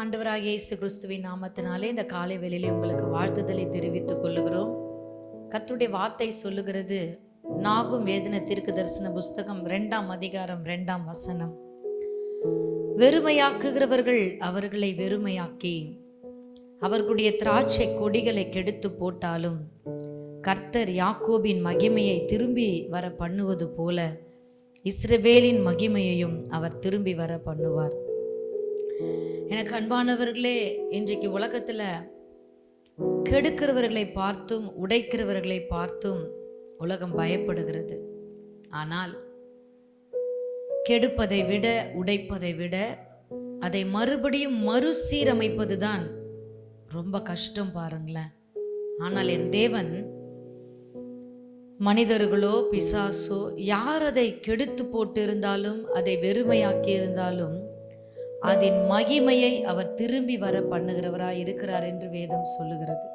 ஆண்டவராகிய இயேசு கிறிஸ்துவின் நாமத்தினாலே இந்த காலை வேளையிலே உங்களுக்கு வாழ்த்துதலை தெரிவித்துக் கொள்ளுகிறோம். கர்த்தருடைய வார்த்தை சொல்லுகிறது, நாகும் எழுதின தீர்க்கதரிசன புஸ்தகம் 2ஆம் அதிகாரம் 2ஆம் வசனம். வெறுமையாக்குகிறவர்கள் அவர்களை வெறுமையாக்கி அவர்களுடைய திராட்சை கொடிகளை கெடுத்து போட்டாலும் கர்த்தர் யாக்கோபின் மகிமையை திரும்பி வர பண்ணுவது போல இஸ்ரவேலின் மகிமையையும் அவர் திரும்பி வர பண்ணுவார். எனக்கு அன்பானவர்களே, இன்றைக்கு உலகத்துல கெடுக்கிறவர்களை பார்த்தும் உடைக்கிறவர்களை பார்த்தும் உலகம் பயப்படுகிறது. ஆனால் கெடுப்பதை விட உடைப்பதை விட அதை மறுபடியும் மறுசீரமைப்பதுதான் ரொம்ப கஷ்டம் பாருங்களேன். ஆனால் என் தேவன் மனிதர்களோ பிசாசோ யார் அதை கெடுத்து போட்டு இருந்தாலும் அதை வெறுமையாக்கி இருந்தாலும் அதன் மகிமையை அவர் திரும்பி வர பண்ணுகிறவராய் இருக்கிறார் என்று வேதம் சொல்லுகிறது.